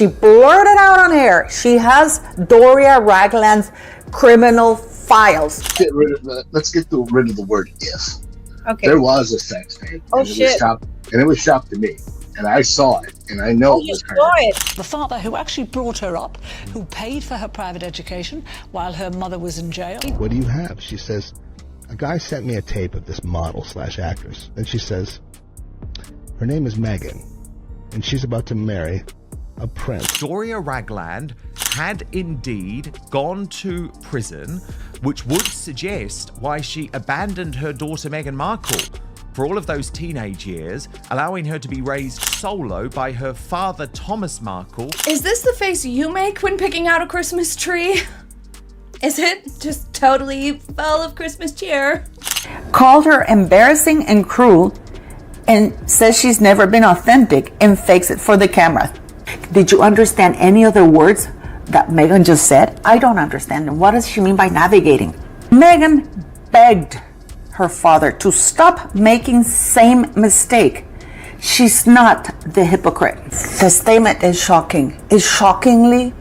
She blurted out on air. She has Doria Ragland's criminal files. Let's get rid of the word if. Okay. There was a sex tape. Oh, shit. It was shocked to me. And I saw it. And I know it was her. The father who actually brought her up, who paid for her private education while her mother was in jail. What do you have? She says, a guy sent me a tape of this model/actress. And she says, her name is Meghan. And she's about to marry a prince. Doria Ragland had indeed gone to prison, which would suggest why she abandoned her daughter Meghan Markle for all of those teenage years, allowing her to be raised solo by her father Thomas Markle. Is this the face you make when picking out a Christmas tree? Is it just totally full of Christmas cheer? Called her embarrassing and cruel and says she's never been authentic and fakes it for the camera. Did you understand any of the words that Meghan just said? I don't understand them. What does she mean by navigating? Meghan begged her father to stop making same mistake. She's not the hypocrite. The statement is shocking. It's shockingly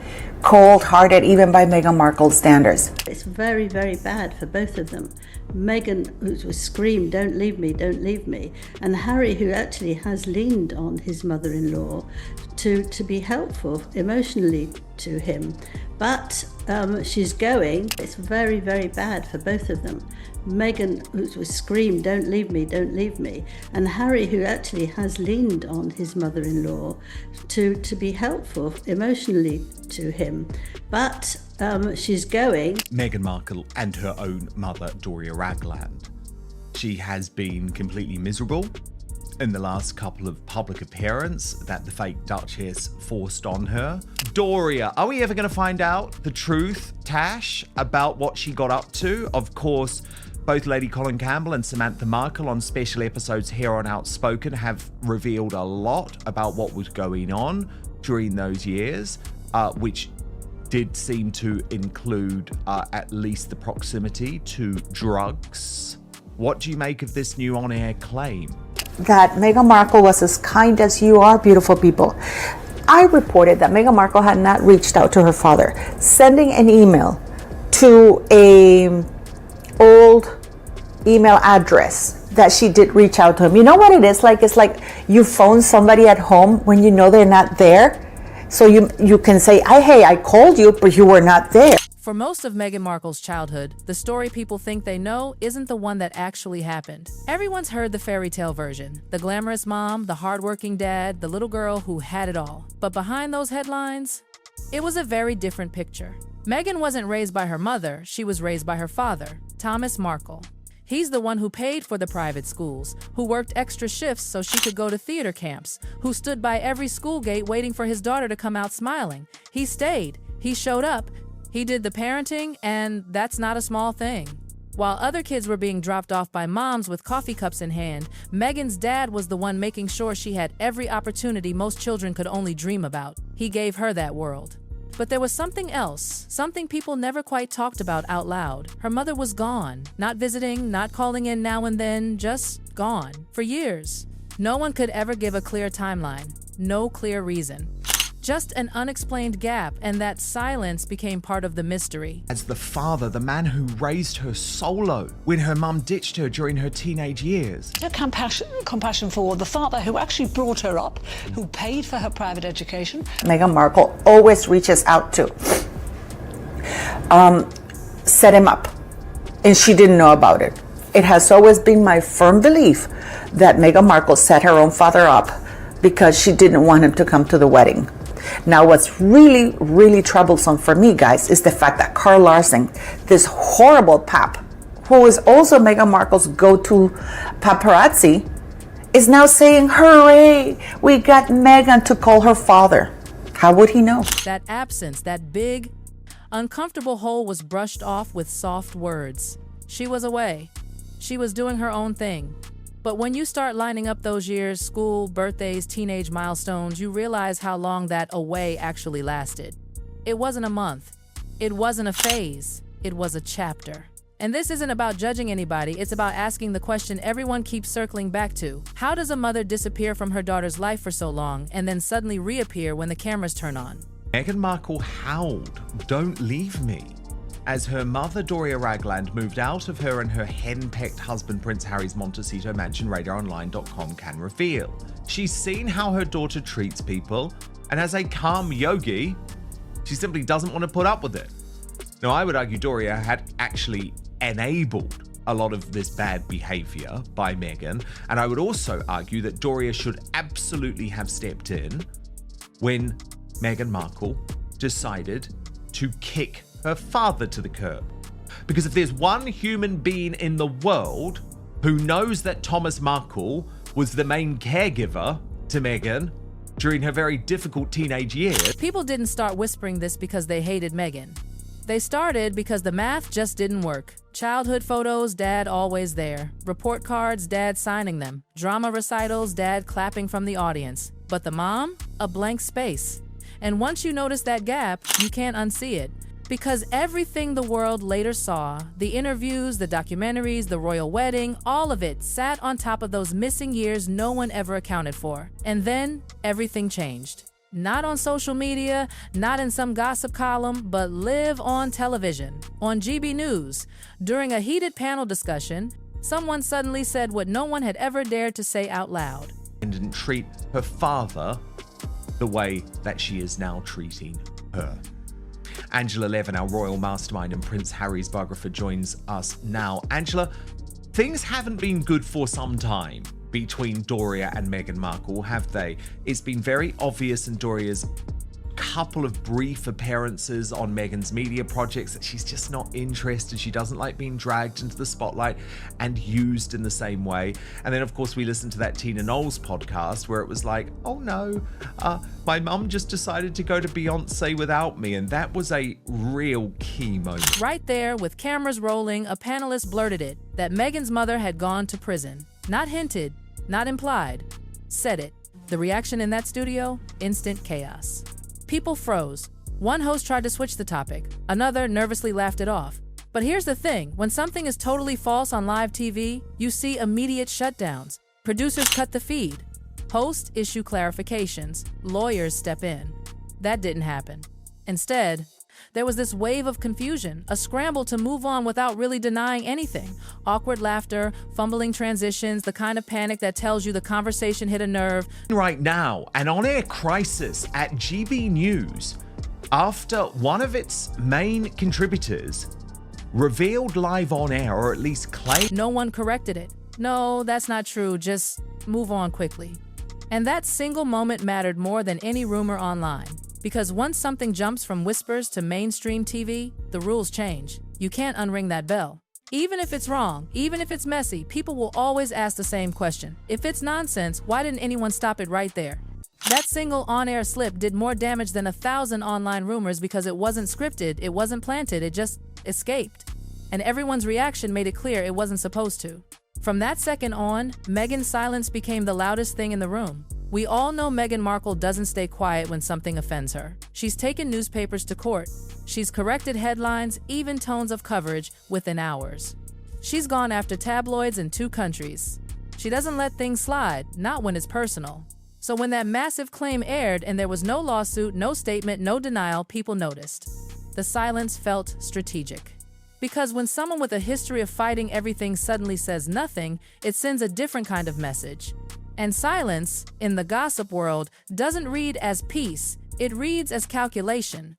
cold-hearted even by Meghan Markle's standards. It's very, very bad for both of them. Meghan, who screamed, don't leave me, don't leave me. And Harry, who actually has leaned on his mother-in-law to be helpful emotionally to him. But she's going. It's very, very bad for both of them. Meghan, who screamed, don't leave me, don't leave me. And Harry, who actually has leaned on his mother-in-law to be helpful emotionally to him. But she's going. Meghan Markle and her own mother, Doria Ragland. She has been completely miserable in the last couple of public appearances that the fake Duchess forced on her. Doria, are we ever going to find out the truth, Tash, about what she got up to? Of course, both Lady Colin Campbell and Samantha Markle on special episodes here on Outspoken have revealed a lot about what was going on during those years, which did seem to include at least the proximity to drugs. What do you make of this new on-air claim? That Meghan Markle was as kind as you are, beautiful people. I reported that Meghan Markle had not reached out to her father, sending an email to a old email address that she did reach out to him. You know what it is like? It's like you phone somebody at home when you know they're not there. So you can say, hey, I called you, but you were not there. For most of Meghan Markle's childhood, the story people think they know isn't the one that actually happened. Everyone's heard the fairy tale version. The glamorous mom, the hardworking dad, the little girl who had it all. But behind those headlines, it was a very different picture. Meghan wasn't raised by her mother, she was raised by her father, Thomas Markle. He's the one who paid for the private schools, who worked extra shifts so she could go to theater camps, who stood by every school gate waiting for his daughter to come out smiling. He stayed, he showed up, he did the parenting, and that's not a small thing. While other kids were being dropped off by moms with coffee cups in hand, Meghan's dad was the one making sure she had every opportunity most children could only dream about. He gave her that world. But there was something else, something people never quite talked about out loud. Her mother was gone, not visiting, not calling in now and then, just gone, for years. No one could ever give a clear timeline, no clear reason. Just an unexplained gap, and that silence became part of the mystery. As the father, the man who raised her solo when her mum ditched her during her teenage years. Her compassion for the father who actually brought her up, who paid for her private education. Meghan Markle always reaches out to set him up, and she didn't know about it. It has always been my firm belief that Meghan Markle set her own father up because she didn't want him to come to the wedding. Now, what's really, really troublesome for me, guys, is the fact that Carl Larson, this horrible pap, who is also Meghan Markle's go-to paparazzi, is now saying, hooray, we got Meghan to call her father. How would he know? That absence, that big, uncomfortable hole was brushed off with soft words. She was away. She was doing her own thing. But when you start lining up those years, school, birthdays, teenage milestones, you realize how long that away actually lasted. It wasn't a month. It wasn't a phase. It was a chapter. And this isn't about judging anybody, it's about asking the question everyone keeps circling back to. How does a mother disappear from her daughter's life for so long and then suddenly reappear when the cameras turn on? Meghan Markle howled, "Don't leave me," as her mother Doria Ragland moved out of her and her hen-pecked husband Prince Harry's Montecito mansion, RadarOnline.com can reveal. She's seen how her daughter treats people, and as a calm yogi, she simply doesn't want to put up with it. Now, I would argue Doria had actually enabled a lot of this bad behavior by Meghan, and I would also argue that Doria should absolutely have stepped in when Meghan Markle decided to kick her father to the curb. Because if there's one human being in the world who knows that Thomas Markle was the main caregiver to Meghan during her very difficult teenage years. People didn't start whispering this because they hated Meghan. They started because the math just didn't work. Childhood photos, dad always there. Report cards, dad signing them. Drama recitals, dad clapping from the audience. But the mom? A blank space. And once you notice that gap, you can't unsee it. Because everything the world later saw, the interviews, the documentaries, the royal wedding, all of it sat on top of those missing years no one ever accounted for. And then everything changed. Not on social media, not in some gossip column, but live on television, on GB News. During a heated panel discussion, someone suddenly said what no one had ever dared to say out loud. And didn't treat her father the way that she is now treating her. Angela Levin, our royal mastermind and Prince Harry's biographer, joins us now. Angela, things haven't been good for some time between Doria and Meghan Markle, have they? It's been very obvious in Doria's couple of brief appearances on Meghan's media projects that she's just not interested. She doesn't like being dragged into the spotlight and used in the same way. And then, of course, we listened to that Tina Knowles podcast where it was like, oh no, my mum just decided to go to Beyonce without me. And that was a real key moment. Right there, with cameras rolling, a panelist blurted it, that Meghan's mother had gone to prison. Not hinted, not implied, said it. The reaction in that studio? Instant chaos. People froze. One host tried to switch the topic. Another nervously laughed it off. But here's the thing. When something is totally false on live TV, you see immediate shutdowns. Producers cut the feed. Hosts issue clarifications. Lawyers step in. That didn't happen. Instead, there was this wave of confusion, a scramble to move on without really denying anything. Awkward laughter, fumbling transitions, the kind of panic that tells you the conversation hit a nerve. Right now, an on-air crisis at GB News after one of its main contributors revealed live on air, or at least claimed. No one corrected it. No, that's not true. Just move on quickly. And that single moment mattered more than any rumor online. Because once something jumps from whispers to mainstream TV, the rules change. You can't unring that bell. Even if it's wrong, even if it's messy, people will always ask the same question. If it's nonsense, why didn't anyone stop it right there? That single on-air slip did more damage than 1,000 online rumors because it wasn't scripted, it wasn't planted, it just escaped. And everyone's reaction made it clear it wasn't supposed to. From that second on, Meghan's silence became the loudest thing in the room. We all know Meghan Markle doesn't stay quiet when something offends her. She's taken newspapers to court. She's corrected headlines, even tones of coverage, within hours. She's gone after tabloids in 2 countries. She doesn't let things slide, not when it's personal. So when that massive claim aired and there was no lawsuit, no statement, no denial, people noticed. The silence felt strategic. Because when someone with a history of fighting everything suddenly says nothing, it sends a different kind of message. And silence, in the gossip world, doesn't read as peace, it reads as calculation.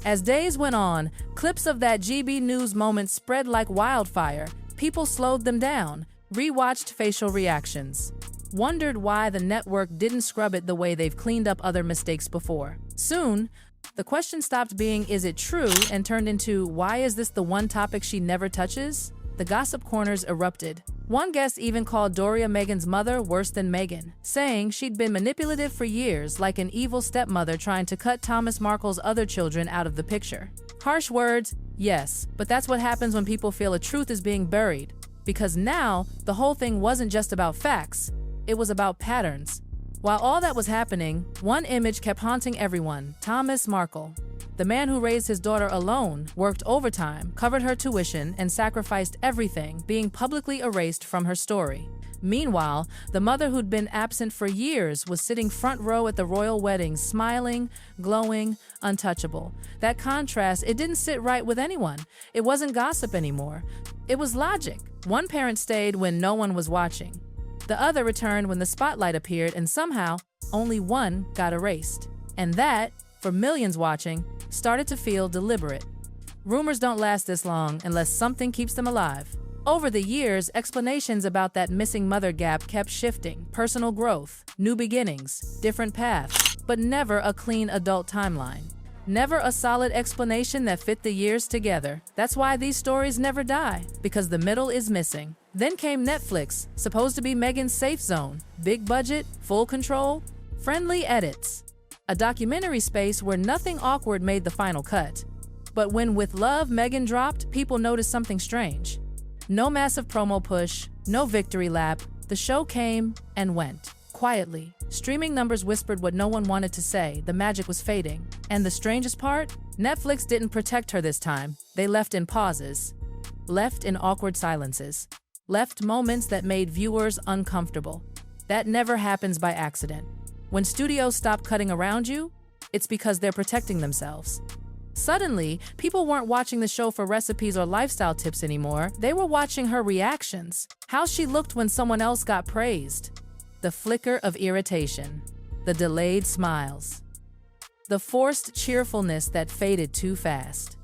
As days went on, clips of that GB News moment spread like wildfire. People slowed them down, rewatched facial reactions, wondered why the network didn't scrub it the way they've cleaned up other mistakes before. Soon, the question stopped being, is it true, and turned into, why is this the one topic she never touches? The gossip corners erupted. One guest even called Doria Meghan's mother worse than Meghan, saying she'd been manipulative for years, like an evil stepmother trying to cut Thomas Markle's other children out of the picture. Harsh words, yes, but that's what happens when people feel a truth is being buried. Because now, the whole thing wasn't just about facts, it was about patterns. While all that was happening, one image kept haunting everyone, Thomas Markle. The man who raised his daughter alone, worked overtime, covered her tuition, and sacrificed everything, being publicly erased from her story. Meanwhile, the mother who'd been absent for years was sitting front row at the royal wedding, smiling, glowing, untouchable. That contrast, it didn't sit right with anyone. It wasn't gossip anymore. It was logic. One parent stayed when no one was watching. The other returned when the spotlight appeared, and somehow, only one got erased. And that, for millions watching, started to feel deliberate. Rumors don't last this long unless something keeps them alive. Over the years, explanations about that missing mother gap kept shifting. Personal growth, new beginnings, different paths, but never a clean adult timeline. Never a solid explanation that fit the years together. That's why these stories never die, because the middle is missing. Then came Netflix, supposed to be Meghan's safe zone. Big budget, full control, friendly edits. A documentary space where nothing awkward made the final cut. But when With Love, Meghan dropped, people noticed something strange. No massive promo push, no victory lap. The show came and went. Quietly, streaming numbers whispered what no one wanted to say. The magic was fading. And the strangest part? Netflix didn't protect her this time. They left in pauses. Left in awkward silences. Left moments that made viewers uncomfortable. That never happens by accident. When studios stop cutting around you, it's because they're protecting themselves. Suddenly, people weren't watching the show for recipes or lifestyle tips anymore. They were watching her reactions. How she looked when someone else got praised. The flicker of irritation. The delayed smiles. The forced cheerfulness that faded too fast.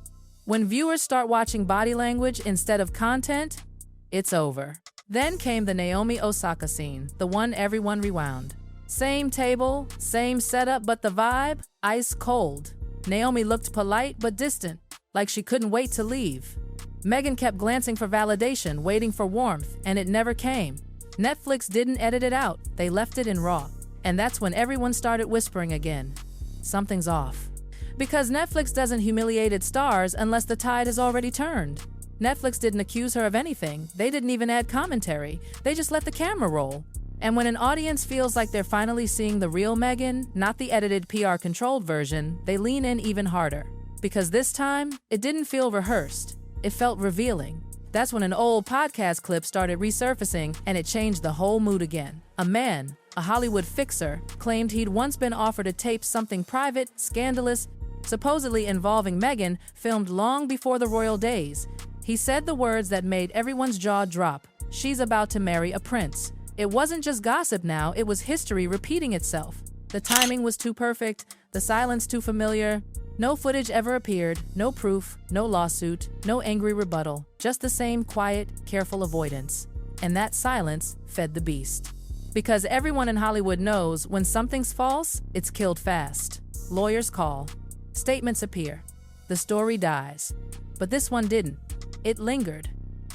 When viewers start watching body language instead of content, it's over. Then came the Naomi Osaka scene, the one everyone rewound. Same table, same setup, but the vibe, ice cold. Naomi looked polite but distant, like she couldn't wait to leave. Meghan kept glancing for validation, waiting for warmth, and it never came. Netflix didn't edit it out, they left it in raw. And that's when everyone started whispering again. Something's off. Because Netflix doesn't humiliate its stars unless the tide has already turned. Netflix didn't accuse her of anything, they didn't even add commentary, they just let the camera roll. And when an audience feels like they're finally seeing the real Meghan, not the edited PR-controlled version, they lean in even harder. Because this time, it didn't feel rehearsed. It felt revealing. That's when an old podcast clip started resurfacing, and it changed the whole mood again. A man, a Hollywood fixer, claimed he'd once been offered to tape something private, scandalous, supposedly involving Meghan, filmed long before the royal days. He said the words that made everyone's jaw drop. She's about to marry a prince. It wasn't just gossip now, it was history repeating itself. The timing was too perfect, the silence too familiar. No footage ever appeared, no proof, no lawsuit, no angry rebuttal, just the same quiet, careful avoidance. And that silence fed the beast. Because everyone in Hollywood knows when something's false, it's killed fast. Lawyers call. Statements appear. The story dies. But this one didn't. It lingered.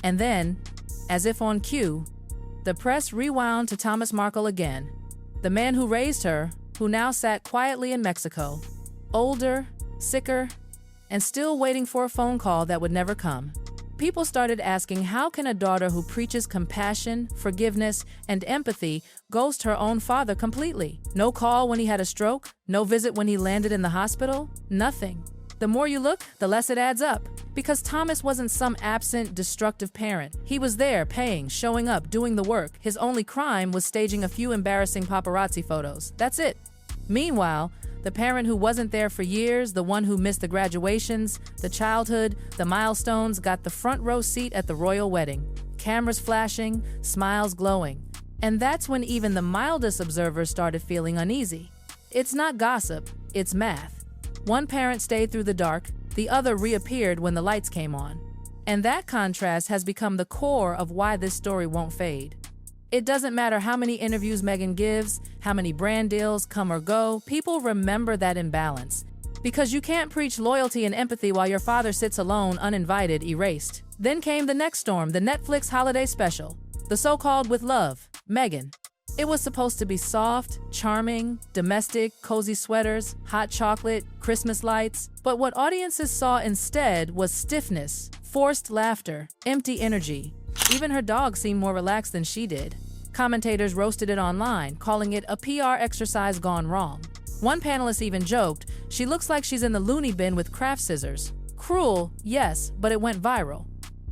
And then, as if on cue, the press rewound to Thomas Markle again, the man who raised her, who now sat quietly in Mexico, older, sicker, and still waiting for a phone call that would never come. People started asking, how can a daughter who preaches compassion, forgiveness, and empathy ghost her own father completely? No call when he had a stroke, no visit when he landed in the hospital, nothing. The more you look, the less it adds up. Because Thomas wasn't some absent, destructive parent. He was there, paying, showing up, doing the work. His only crime was staging a few embarrassing paparazzi photos. That's it. Meanwhile, the parent who wasn't there for years, the one who missed the graduations, the childhood, the milestones, got the front row seat at the royal wedding. Cameras flashing, smiles glowing. And that's when even the mildest observers started feeling uneasy. It's not gossip, it's math. One parent stayed through the dark, the other reappeared when the lights came on. And that contrast has become the core of why this story won't fade. It doesn't matter how many interviews Meghan gives, how many brand deals come or go, people remember that imbalance. Because you can't preach loyalty and empathy while your father sits alone, uninvited, erased. Then came the next storm, the Netflix holiday special, the so-called With Love, Meghan. It was supposed to be soft, charming, domestic, cozy sweaters, hot chocolate, Christmas lights. But what audiences saw instead was stiffness, forced laughter, empty energy. Even her dog seemed more relaxed than she did. Commentators roasted it online, calling it a PR exercise gone wrong. One panelist even joked, "She looks like she's in the loony bin with craft scissors." Cruel, yes, but it went viral.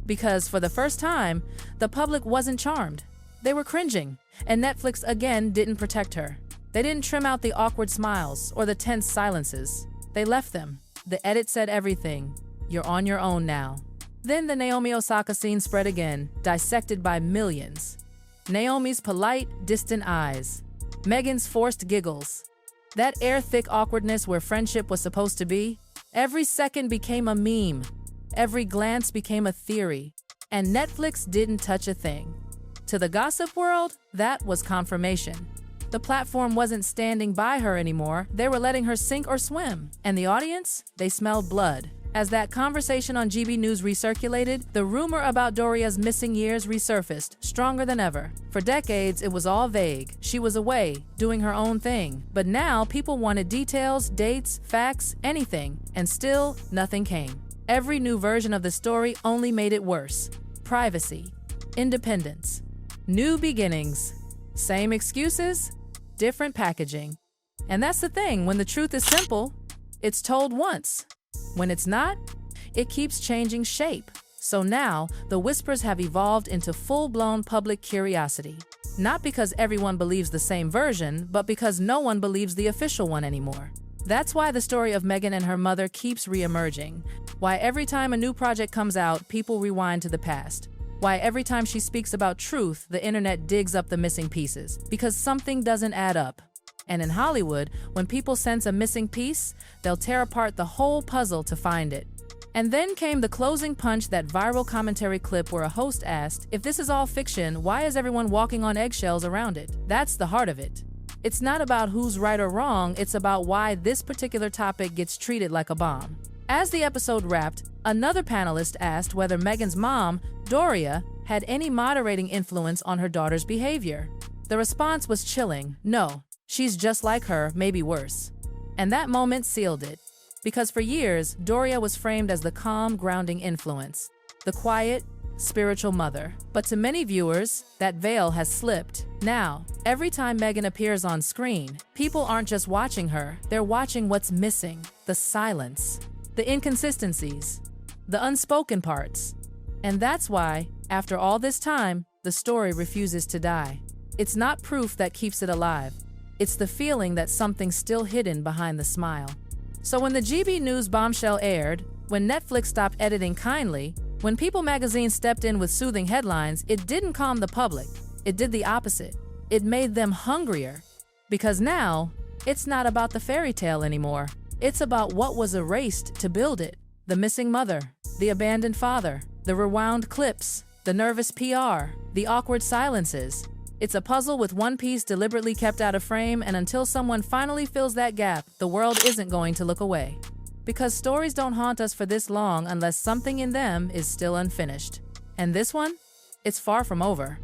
Because for the first time, the public wasn't charmed. They were cringing, and Netflix again didn't protect her. They didn't trim out the awkward smiles or the tense silences. They left them. The edit said everything. You're on your own now. Then the Naomi Osaka scene spread again, dissected by millions. Naomi's polite, distant eyes. Meghan's forced giggles. That air-thick awkwardness where friendship was supposed to be. Every second became a meme. Every glance became a theory. And Netflix didn't touch a thing. To the gossip world, that was confirmation. The platform wasn't standing by her anymore. They were letting her sink or swim. And the audience? They smelled blood. As that conversation on GB News recirculated, the rumor about Doria's missing years resurfaced, stronger than ever. For decades, it was all vague. She was away, doing her own thing. But now, people wanted details, dates, facts, anything. And still, nothing came. Every new version of the story only made it worse. Privacy. Independence. New beginnings. Same excuses, different packaging. And that's the thing, when the truth is simple, it's told once. When it's not, it keeps changing shape. So now, the whispers have evolved into full-blown public curiosity. Not because everyone believes the same version, but because no one believes the official one anymore. That's why the story of Meghan and her mother keeps re-emerging. Why every time a new project comes out, people rewind to the past. Why every time she speaks about truth, the internet digs up the missing pieces. Because something doesn't add up. And in Hollywood, when people sense a missing piece, they'll tear apart the whole puzzle to find it. And then came the closing punch, that viral commentary clip where a host asked, "If this is all fiction, why is everyone walking on eggshells around it?" That's the heart of it. It's not about who's right or wrong, it's about why this particular topic gets treated like a bomb. As the episode wrapped, another panelist asked whether Meghan's mom, Doria, had any moderating influence on her daughter's behavior. The response was chilling. No, she's just like her, maybe worse. And that moment sealed it. Because for years, Doria was framed as the calm, grounding influence, the quiet, spiritual mother. But to many viewers, that veil has slipped. Now, every time Meghan appears on screen, people aren't just watching her, they're watching what's missing, the silence, the inconsistencies, the unspoken parts. And that's why, after all this time, the story refuses to die. It's not proof that keeps it alive. It's the feeling that something's still hidden behind the smile. So when the GB News bombshell aired, when Netflix stopped editing kindly, when People magazine stepped in with soothing headlines, it didn't calm the public. It did the opposite. It made them hungrier. Because now, it's not about the fairy tale anymore. It's about what was erased to build it. The missing mother, the abandoned father, the rewound clips, the nervous PR, the awkward silences. It's a puzzle with one piece deliberately kept out of frame, and until someone finally fills that gap, the world isn't going to look away. Because stories don't haunt us for this long unless something in them is still unfinished. And this one? It's far from over.